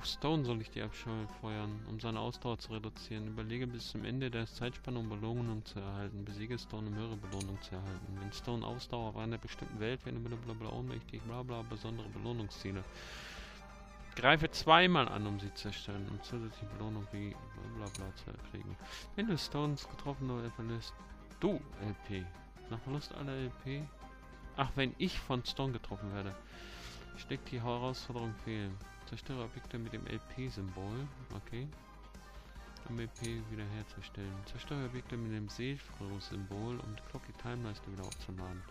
Auf Stone soll ich die abfeuern, um seine Ausdauer zu reduzieren. Überlege bis zum Ende der Zeitspanne, um Belohnungen zu erhalten. Besiege Stone, um höhere Belohnung zu erhalten. Wenn Stone Ausdauer auf einer bestimmten Welt, wenn blablabla ohnmächtig, blabla, besondere Belohnungsziele. Greife zweimal an, um sie zu erstellen, um zusätzliche Belohnung wie blablabla zu kriegen. Wenn du Stones getroffen oder verlässt, du LP. Nach Verlust aller LP. Ach, wenn ich von Stone getroffen werde. Steckt die Herausforderung fehlen. Zerstöre Objekte mit dem LP-Symbol. Okay. Um LP wiederherzustellen. Zerstöre Objekte mit dem Seefroh-Symbol, um die Clocky-Time-Leiste wieder aufzuladen.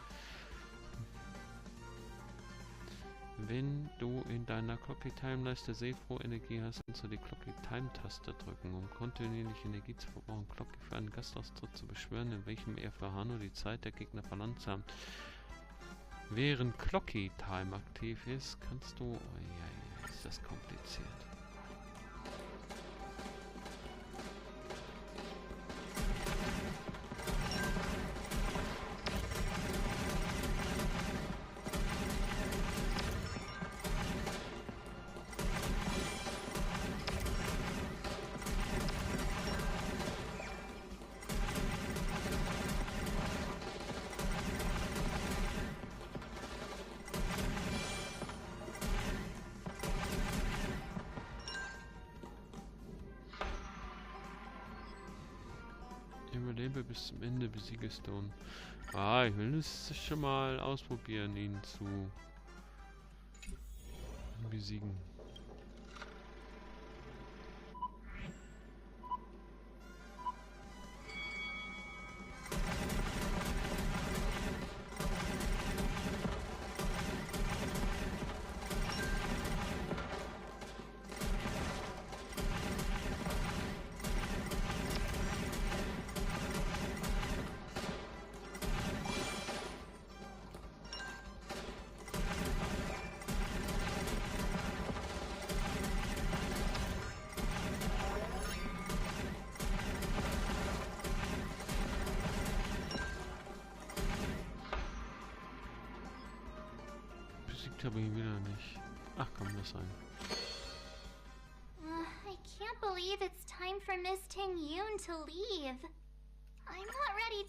Wenn du in deiner Clocky-Time-Leiste Seefroh-Energie hast, kannst du die Clocky-Time-Taste drücken, um kontinuierlich Energie zu verbrauchen. Clocky für einen Gastaustritt zu beschwören, in welchem er für Hanno die Zeit der Gegner verlangsamt. Während Clocky Time aktiv ist, kannst du... Ja, ist das kompliziert. Überlebe bis zum Ende, besiege Stone. Ah, ich will es schon mal ausprobieren, ihn zu besiegen. Aber ihn wieder nicht. Ach komm, lass sein. I can't believe it's time for Miss Ting-Yoon to leave. I'm not ready.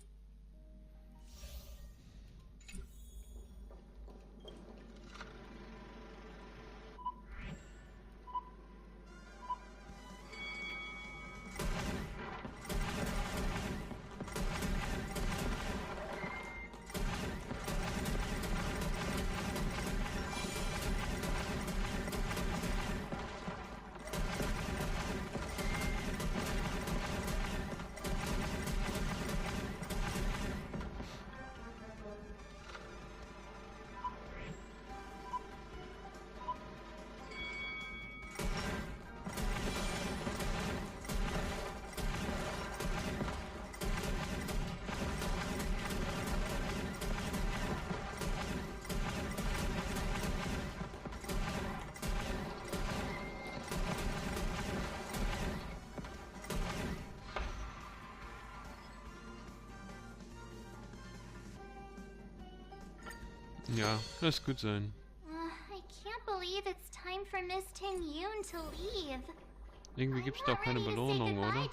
Ja, das gut sein. I can't believe it's time for Miss Ting-Yoon to leave. Irgendwie gibt es doch keine Belohnung, oder?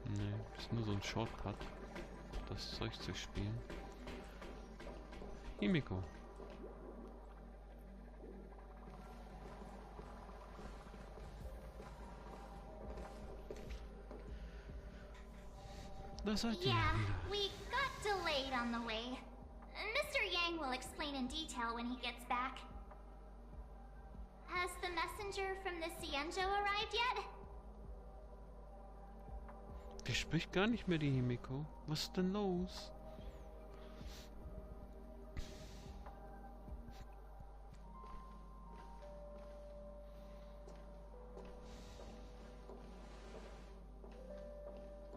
Nee, ist nur so ein Shortcut, das Zeug zu spielen. Himiko. Da seid ihr Yeah, wieder. we got delayed on the way. Mr. Yang will explain in detail when he gets back. Has the messenger from the Xianzhou arrived yet? Der spricht gar nicht mehr, die Himiko. Was ist denn los?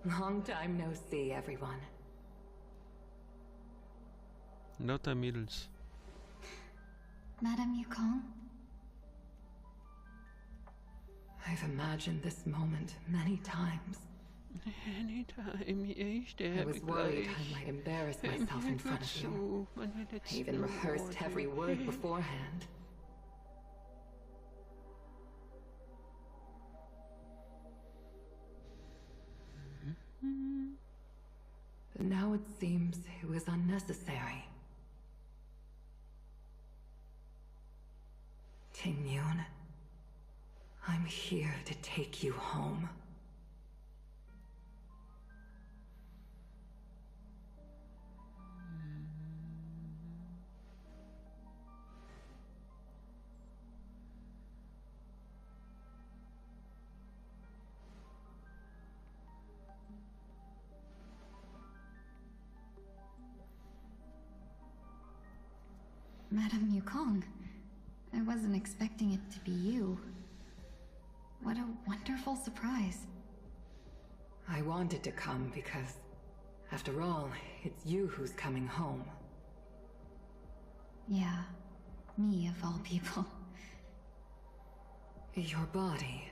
Long time no see, everyone. Lauter Mädels. Madame Yukong? I've imagined this moment many times. Anytime, ich I sterbe was worried gleich. I might embarrass myself in front of you. I even rehearsed every word beforehand. now it seems it was unnecessary. Ting-Yun, I'm here to take you home. Madame Yukong, I wasn't expecting it to be you. What a wonderful surprise. I wanted to come because, after all, it's you who's coming home. Yeah, me of all people. Your body.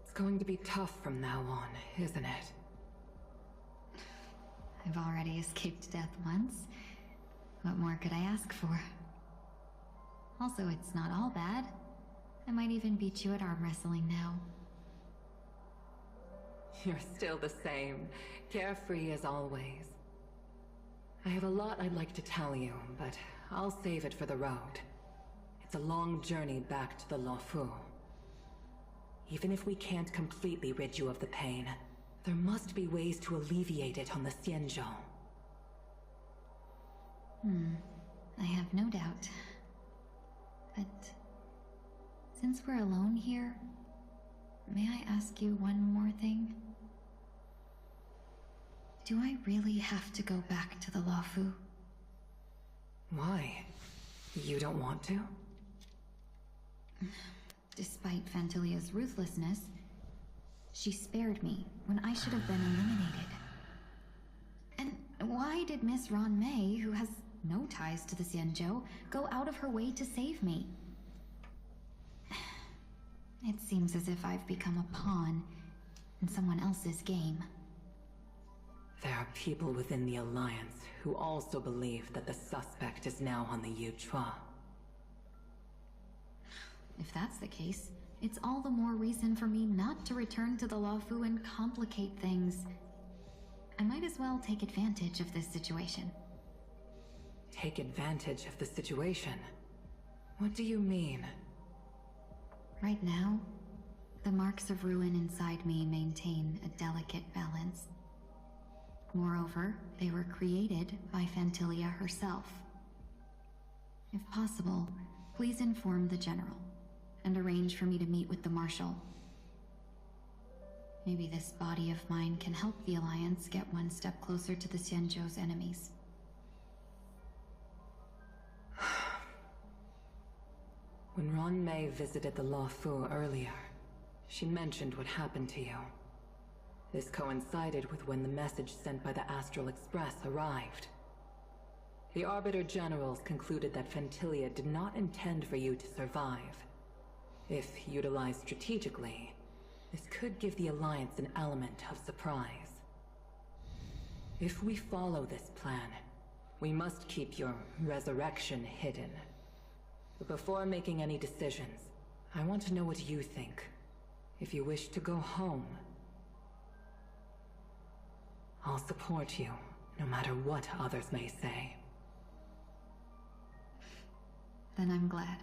It's going to be tough from now on, isn't it? I've already escaped death once. What more could I ask for? Also, it's not all bad. I might even beat you at arm wrestling now. You're still the same, carefree as always. I have a lot I'd like to tell you, but I'll save it for the road. It's a long journey back to the Luofu. Even if we can't completely rid you of the pain, there must be ways to alleviate it on the Xianzhou. I have no doubt. But since we're alone here, may I ask you one more thing? Do I really have to go back to the Luofu? Why? You don't want to? Despite Fantilia's ruthlessness, she spared me when I should have been eliminated. And why did Miss Ron Mei, who has no ties to the Xianzhou, go out of her way to save me? It seems as if I've become a pawn in someone else's game. There are people within the Alliance who also believe that the suspect is now on the Yuchua. If that's the case, it's all the more reason for me not to return to the Luofu and complicate things. I might as well take advantage of this situation. Take advantage of the situation? What do you mean? Right now, the marks of ruin inside me maintain a delicate balance. Moreover, they were created by Fantilia herself. If possible, please inform the General and arrange for me to meet with the Marshal. Maybe this body of mine can help the Alliance get one step closer to the Xianzhou's enemies. When Ron Mei visited the Luofu earlier, she mentioned what happened to you. This coincided with when the message sent by the Astral Express arrived. The Arbiter Generals concluded that Fantilia did not intend for you to survive. If utilized strategically, this could give the Alliance an element of surprise. If we follow this plan, we must keep your resurrection hidden. But before making any decisions, I want to know what you think. If you wish to go home, I'll support you, no matter what others may say. Then I'm glad.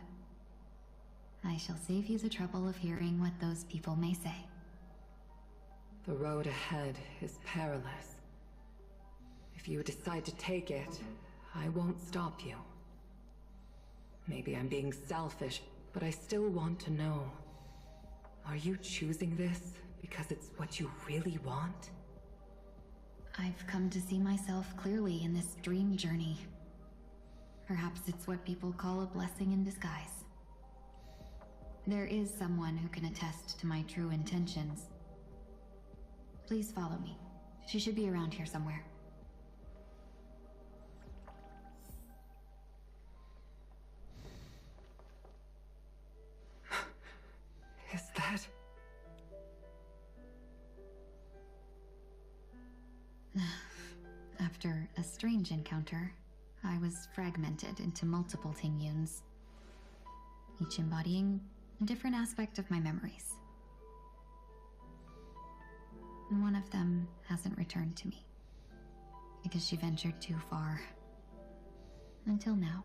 I shall save you the trouble of hearing what those people may say. The road ahead is perilous. If you decide to take it, I won't stop you. Maybe I'm being selfish, but I still want to know. Are you choosing this because it's what you really want? I've come to see myself clearly in this dream journey. Perhaps it's what people call a blessing in disguise. There is someone who can attest to my true intentions. Please follow me. She should be around here somewhere. Is that... After a strange encounter, I was fragmented into multiple Ting-Yuns, each embodying a different aspect of my memories. And one of them hasn't returned to me. because she ventured too far. Until now.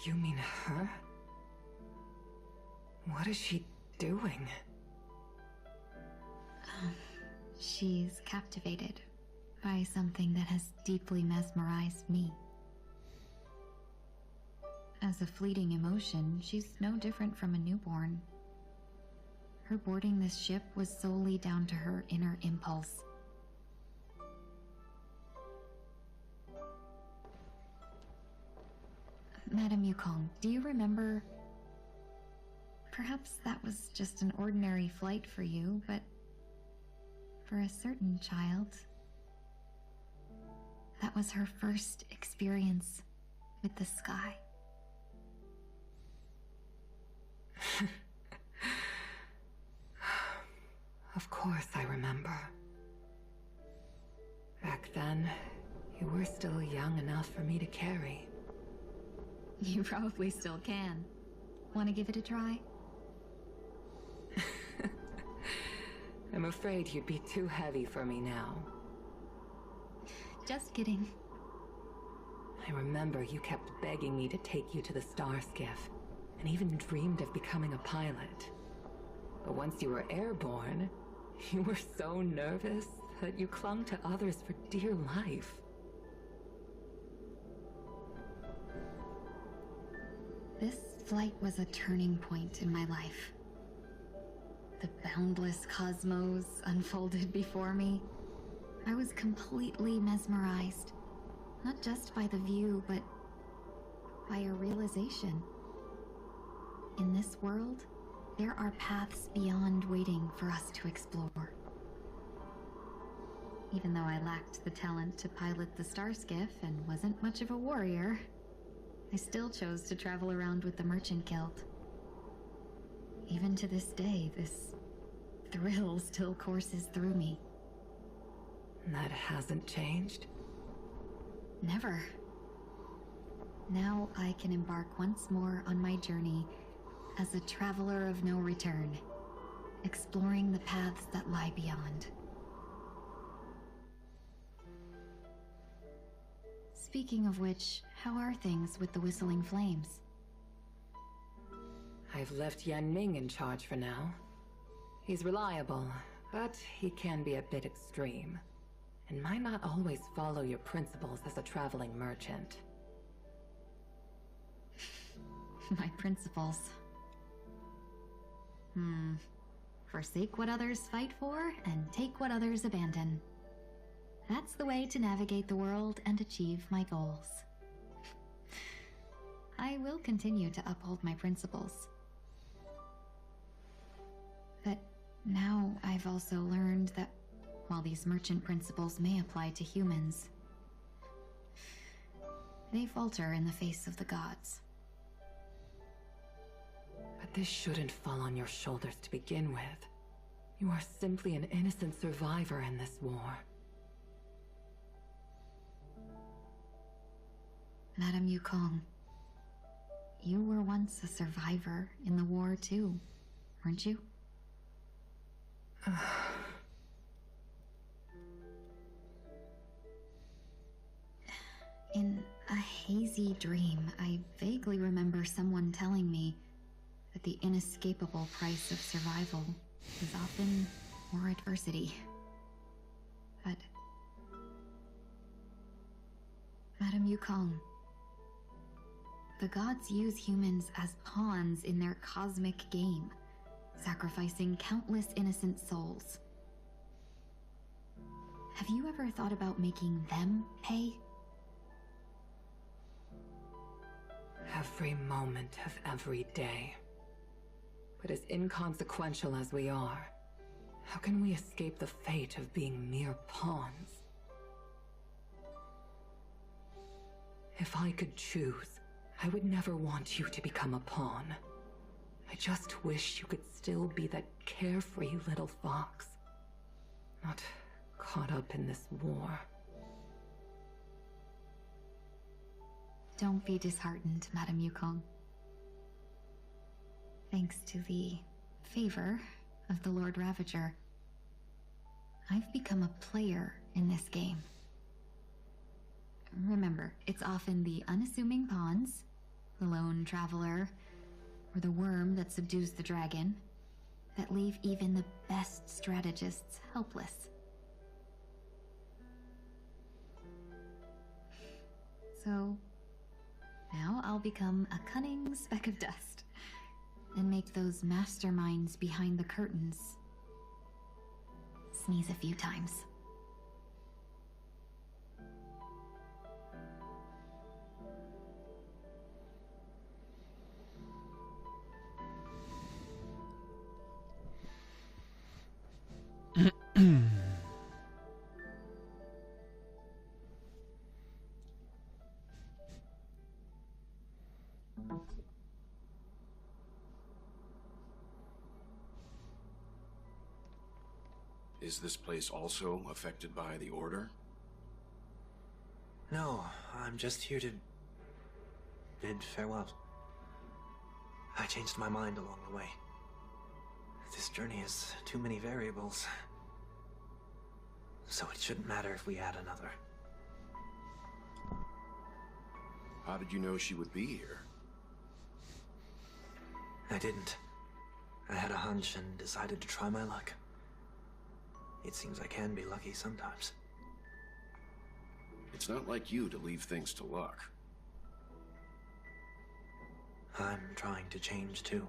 You mean her? What is she doing? She's captivated by something that has deeply mesmerized me. As a fleeting emotion, she's no different from a newborn. Her boarding this ship was solely down to her inner impulse. Madame Yukong, do you remember? Perhaps that was just an ordinary flight for you, but for a certain child, that was her first experience with the sky. Of course I remember. Back then, you were still young enough for me to carry. You probably still can. Want to give it a try? I'm afraid you'd be too heavy for me now. Just kidding. I remember you kept begging me to take you to the star skiff, and even dreamed of becoming a pilot. But once you were airborne, you were so nervous that you clung to others for dear life. This flight was a turning point in my life. The boundless cosmos unfolded before me. I was completely mesmerized, not just by the view, but by a realization. In this world, there are paths beyond waiting for us to explore. Even though I lacked the talent to pilot the star skiff and wasn't much of a warrior, I still chose to travel around with the Merchant Guild. Even to this day, this thrill still courses through me. That hasn't changed? Never. Now I can embark once more on my journey as a traveler of no return, exploring the paths that lie beyond. Speaking of which, how are things with the Whistling Flames? I've left Yan Ming in charge for now. He's reliable, but he can be a bit extreme, and might not always follow your principles as a traveling merchant. My principles. Forsake what others fight for, and take what others abandon. That's the way to navigate the world and achieve my goals. I will continue to uphold my principles. But now I've also learned that while these merchant principles may apply to humans, they falter in the face of the gods. But this shouldn't fall on your shoulders to begin with. You are simply an innocent survivor in this war. Madame Yukong, you were once a survivor in the war too, weren't you? In a hazy dream, I vaguely remember someone telling me that the inescapable price of survival is often more adversity. But Madame Yukong, the gods use humans as pawns in their cosmic game, sacrificing countless innocent souls. Have you ever thought about making them pay? Every moment of every day. But as inconsequential as we are, how can we escape the fate of being mere pawns? If I could choose, I would never want you to become a pawn. I just wish you could still be that carefree little fox, not caught up in this war. Don't be disheartened, Madame Yukong. Thanks to the favor of the Lord Ravager, I've become a player in this game. Remember, it's often the unassuming pawns, the lone traveler, or the worm that subdues the dragon, that leave even the best strategists helpless. So, now I'll become a cunning speck of dust, and make those masterminds behind the curtains sneeze a few times. Is this place also affected by the Order? No, I'm just here to bid farewell. I changed my mind along the way. This journey has too many variables. So it shouldn't matter if we add another. How did you know she would be here? I didn't. I had a hunch and decided to try my luck. It seems I can be lucky sometimes. It's not like you to leave things to luck. I'm trying to change too.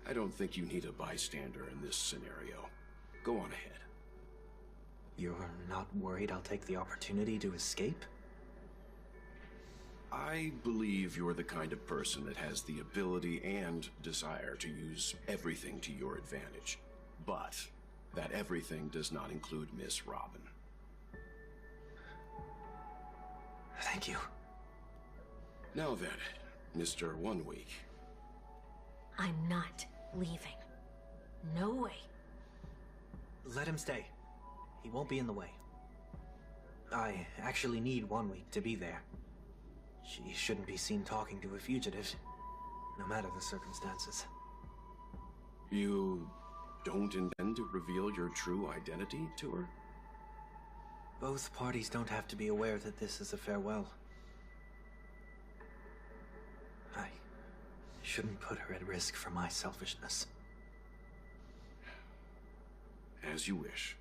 I don't think you need a bystander in this scenario. Go on ahead. You're not worried I'll take the opportunity to escape? I believe you're the kind of person that has the ability and desire to use everything to your advantage. But that everything does not include Miss Robin. Thank you. Now then, Mr. 1 Week. I'm not leaving. No way. Let him stay. He won't be in the way. I actually need 1 week to be there. She shouldn't be seen talking to a fugitive, no matter the circumstances. You don't intend to reveal your true identity to her? Both parties don't have to be aware that this is a farewell. I shouldn't put her at risk for my selfishness. As you wish.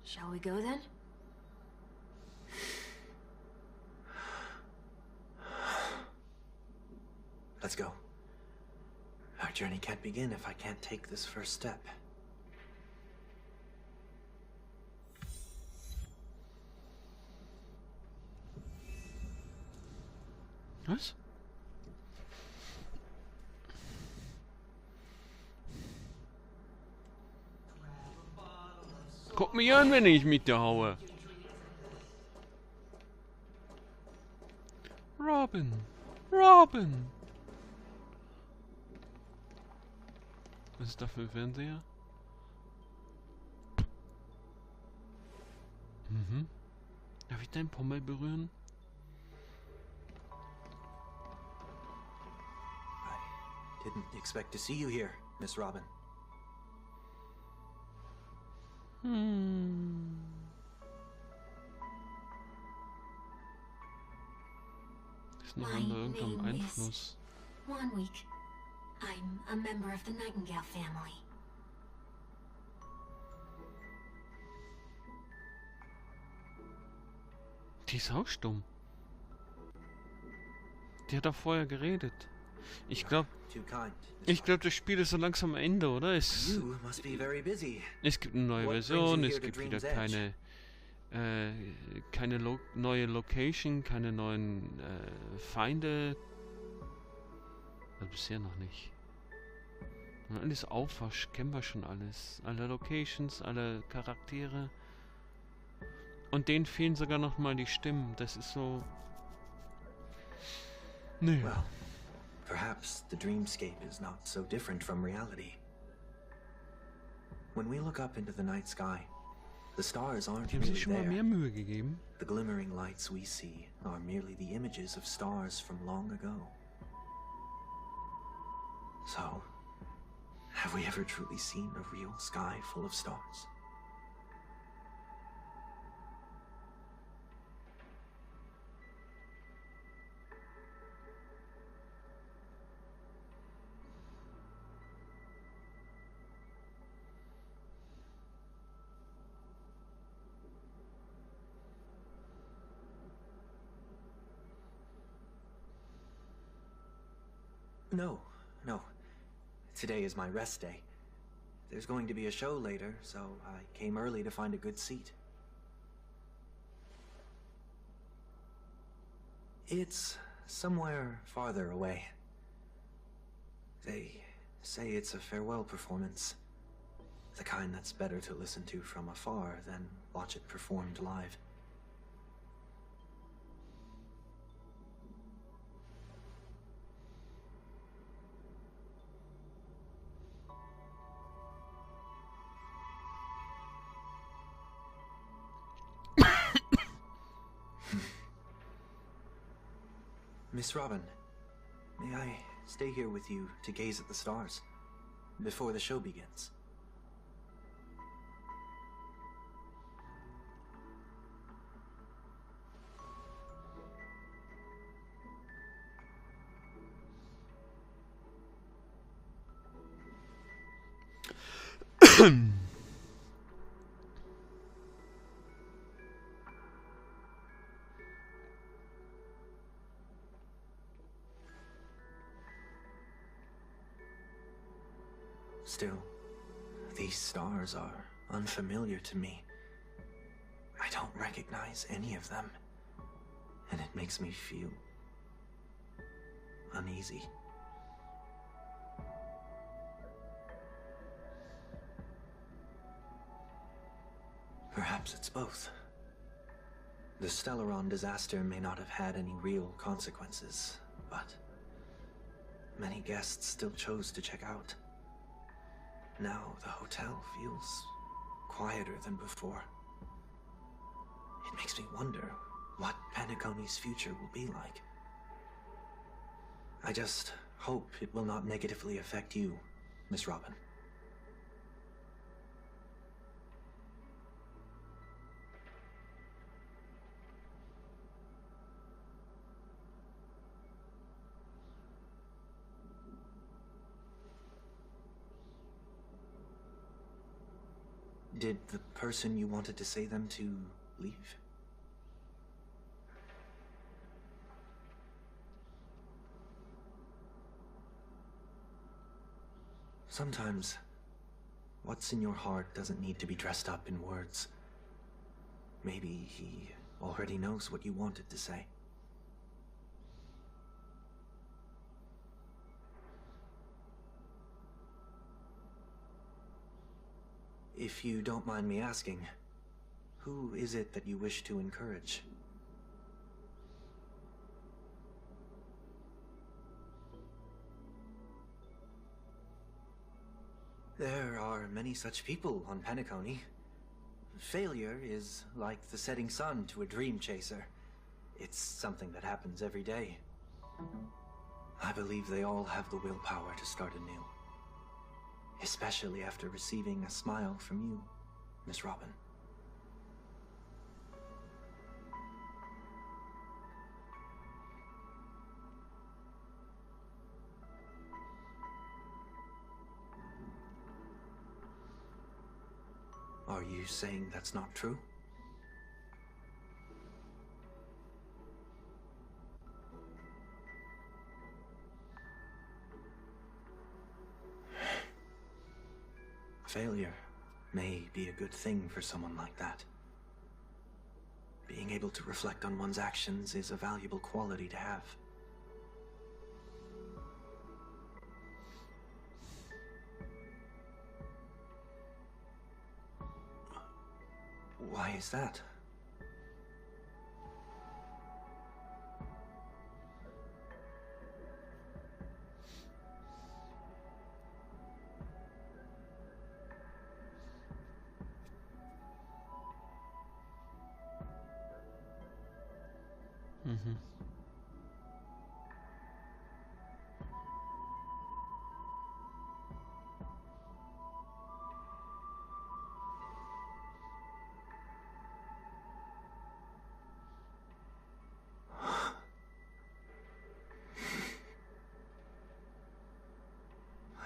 Shall we go then? Let's go. Our journey can't begin if I can't take this first step. Was? Guck mich an, wenn ich mit dir haue. Robin. Robin. Was ist da für ein Fernseher? Mhm. Darf ich deinen Pommel berühren? I didn't expect to see you here, Miss Robin. Ist noch My unter irgendeinem name Einfluss. is 1 Week. I'm a member of the Nightingale family. Die ist auch stumm. Die hat doch vorher geredet. Ich glaube, Too kind. das Spiel ist so langsam am Ende, oder? Es You must be very busy. gibt eine neue What brings Version, you es here to gibt wieder Dream's keine neue Location, keine neuen Feinde. Also bisher noch nicht. Und alles Aufwasch, kennen wir schon alles. Alle Locations, alle Charaktere. Und denen fehlen sogar noch mal die Stimmen. Das ist so... Nö. Well, perhaps the dreamscape is not so different from reality. When we look up into the night sky, the stars aren't Die haben sich really schon mal there. mehr Mühe gegeben. The glimmering lights we see are merely the images of stars from long ago. So, have we ever truly seen a real sky full of stars? No, no. Today is my rest day. There's going to be a show later, so I came early to find a good seat. It's somewhere farther away. They say it's a farewell performance. The kind that's better to listen to from afar than watch it performed live. Miss Robin, may I stay here with you to gaze at the stars before the show begins? Still, these stars are unfamiliar to me. I don't recognize any of them, and it makes me feel uneasy. Perhaps it's both. The Stellaron disaster may not have had any real consequences, but many guests still chose to check out. Now the hotel feels quieter than before. It makes me wonder what Penacony's future will be like. I just hope it will not negatively affect you, Miss Robin. Did the person you wanted to say them to leave? Sometimes, what's in your heart doesn't need to be dressed up in words. Maybe he already knows what you wanted to say. If you don't mind me asking, who is it that you wish to encourage? There are many such people on Penacony. Failure is like the setting sun to a dream chaser. It's something that happens every day. I believe they all have the willpower to start anew. Especially after receiving a smile from you, Miss Robin. Are you saying that's not true? Failure may be a good thing for someone like that. Being able to reflect on one's actions is a valuable quality to have. Why is that?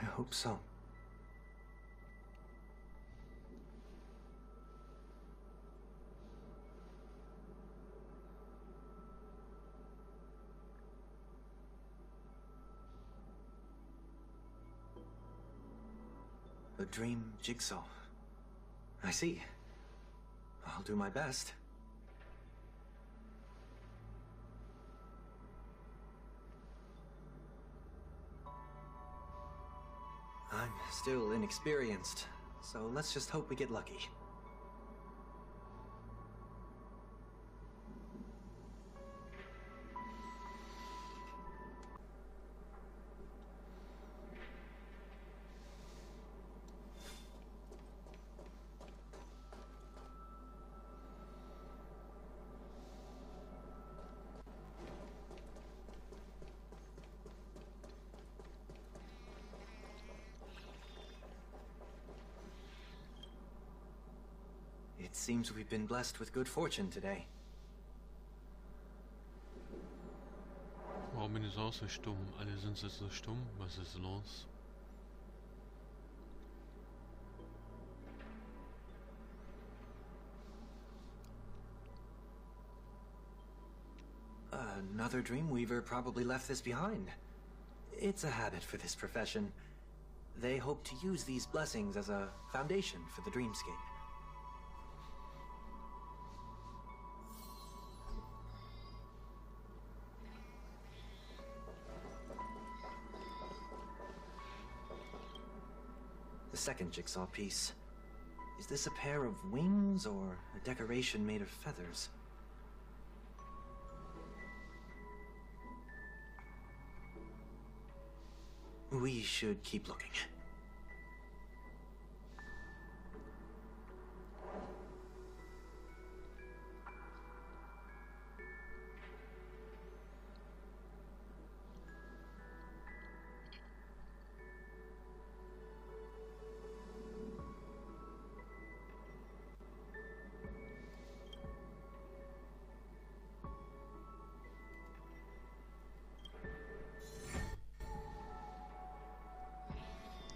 I hope so. dream jigsaw. I see. I'll do my best. I'm still inexperienced, so let's just hope we get lucky. It seems we've been blessed with good fortune today. Warum bin ich auch so stumm? Alle sind jetzt so stumm. Was ist los? Another Dreamweaver probably left this behind. It's a habit for this profession. They hope to use these blessings as a foundation for the dreamscape. The second jigsaw piece. Is this a pair of wings or a decoration made of feathers? We should keep looking.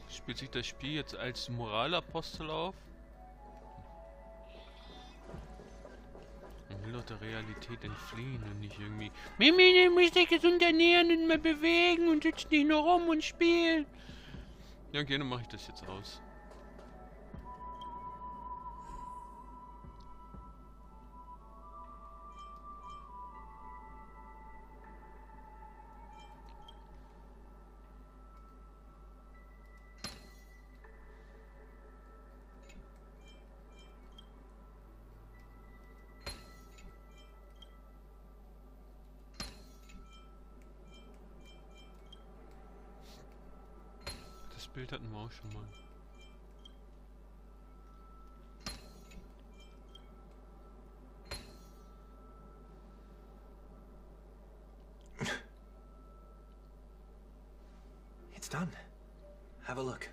Spielt sich das Spiel jetzt als Moralapostel auf? Man will doch der Realität entfliehen und nicht irgendwie Mimi, du musst dich gesund ernähren und mal bewegen und sitzt nicht nur rum und spielen. Ja, okay, dann mache ich das jetzt aus. Das Bild hatten wir auch schon mal. It's done. Have a look.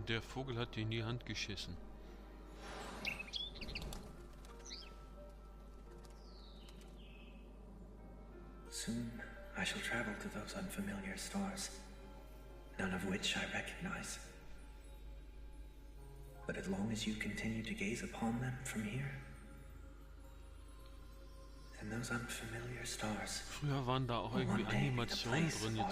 Der Vogel hat dir in die Hand geschissen. Soon I shall travel to those unfamiliar stars, none of which I recognize. But as long as you continue to gaze upon them from here, then those unfamiliar stars Früher waren da auch irgendwie Animationen drin, jetzt